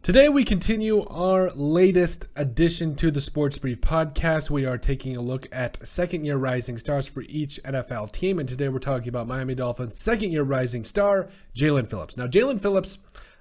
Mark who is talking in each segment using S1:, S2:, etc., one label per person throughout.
S1: Today we continue our latest addition to the Sports Brief podcast. We are taking a look at second-year rising stars for each NFL team, and today we're talking about Miami Dolphins' second-year rising star, Jaelan Phillips. Now, Jaelan Phillips,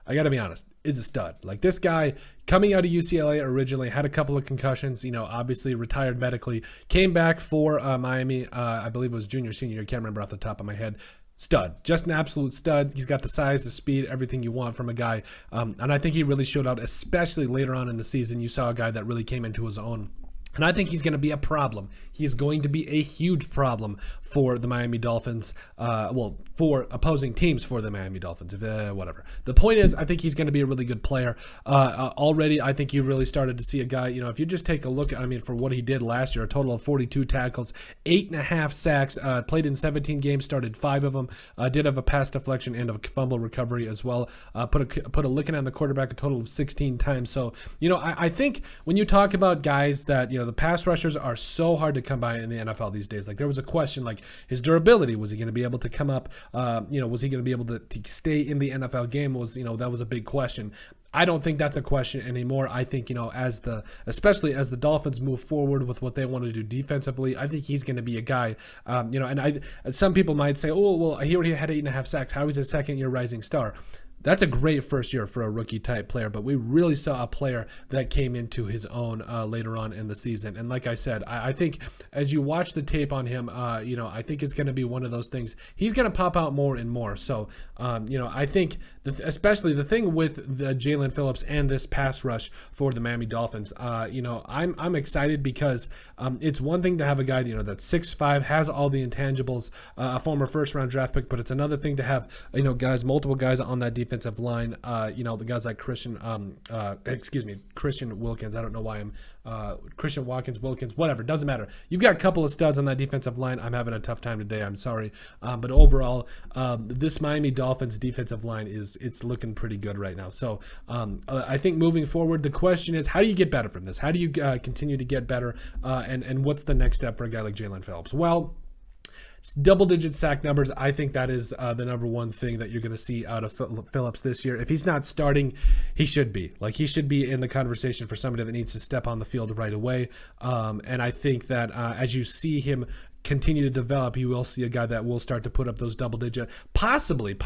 S1: I got to be honest, is a stud. Like, this guy, coming out of UCLA originally, had a couple of concussions, obviously retired medically, came back for Miami, I believe it was junior, senior year, can't remember off the top of my head. Stud, just an absolute stud. He's got the size, the speed, everything you want from a guy. And I think he really showed out, especially later on in the season. You saw a guy that really came into his own. And I think he's going to be a problem. He is going to be a huge problem for the Miami Dolphins, for opposing teams for the Miami Dolphins, whatever. The point is, I think he's going to be a really good player. Already, I think you really started to see a guy, if you just take a look, for what he did last year, a total of 42 tackles, 8.5 sacks, played in 17 games, started 5 of them, did have a pass deflection and a fumble recovery as well, put a licking on the quarterback a total of 16 times. So, I think when you talk about guys that, the pass rushers are so hard to come by in the NFL these days. Like, there was a question, like, his durability. Was he going to be able to come up? Was he going to be able to stay in the NFL game? That was a big question. I don't think that's a question anymore. I think, especially as the Dolphins move forward with what they want to do defensively, I think he's going to be a guy, and some people might say, oh, well, he already had 8.5 sacks. How is he a second-year rising star? That's a great first year for a rookie-type player, but we really saw a player that came into his own later on in the season. And like I said, I think as you watch the tape on him, I think it's going to be one of those things. He's going to pop out more and more. So, I think especially the thing with the Jaelan Phillips and this pass rush for the Miami Dolphins, I'm excited because it's one thing to have a guy, that's 6'5", has all the intangibles, a former first-round draft pick, but it's another thing to have, multiple guys on that defensive line, the guys like Christian Wilkins. I don't know why I'm Christian Wilkins, whatever, doesn't matter. You've got a couple of studs on that defensive line. I'm having a tough time today, I'm sorry. But overall, this Miami Dolphins defensive line it's looking pretty good right now. So I think moving forward, the question is, how do you get better from this? How do you continue to get better? And what's the next step for a guy like Jaelan Phillips? Well, double-digit sack numbers, I think that is the number one thing that you're going to see out of Phillips this year. If he's not starting, he should be. Like, he should be in the conversation for somebody that needs to step on the field right away. And I think that as you see him continue to develop, you will see a guy that will start to put up those double-digit, possibly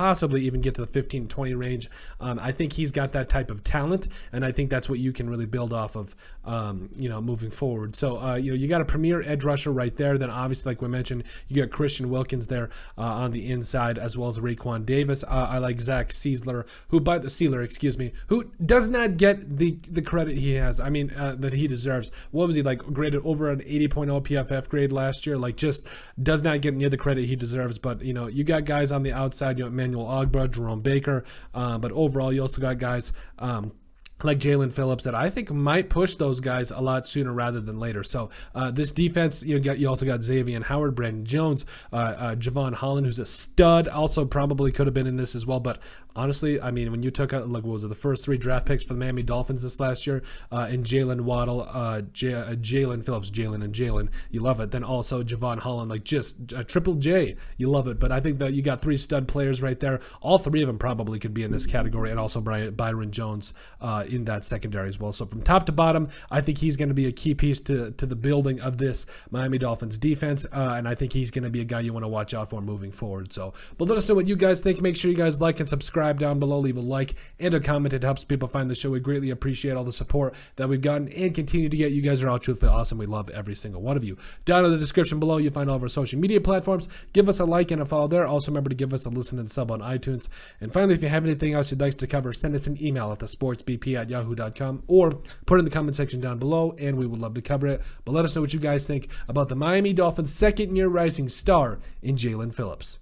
S1: even get to the 15-20 range. I think he's got that type of talent, and I think that's what you can really build off of, moving forward. So, you got a premier edge rusher right there. Then obviously, like we mentioned, you got Christian Wilkins there on the inside, as well as Raekwon Davis. I like Zach Sealer, who does not get the credit he has. That he deserves. What was he, like, graded over an 80.0 PFF grade last year? Like, just does not get near the credit he deserves. But you got guys on the outside, Emmanuel Ogbah, Jerome Baker, but overall you also got guys like Jaelan Phillips that I think might push those guys a lot sooner rather than later. So this defense, you also got Xavier Howard, Brandon Jones, Javon Holland, who's a stud, also probably could have been in this as well. But honestly, when you took out, the first 3 draft picks for the Miami Dolphins this last year, and Jalen Waddle, Jaelan Phillips, Jalen, you love it. Then also Javon Holland, just a triple J, you love it. But I think that you got 3 stud players right there. All 3 of them probably could be in this category, and also Byron Jones in that secondary as well. So from top to bottom, I think he's going to be a key piece to the building of this Miami Dolphins defense, and I think he's going to be a guy you want to watch out for moving forward. So, but let us know what you guys think. Make sure you guys like and subscribe down below. Leave a like and a comment. It helps people find the show. We greatly appreciate all the support that we've gotten and continue to get. You guys are all truthfully awesome. We love every single one of you. Down in the description below, you'll find all of our social media platforms. Give us a like and a follow there. Also, remember to give us a listen and sub on iTunes. And finally, if you have anything else you'd like to cover, send us an email at thesportsbp@yahoo.com or put it in the comment section down below, and we would love to cover it. But let us know what you guys think about the Miami Dolphins' second-year rising star in Jaelan Phillips.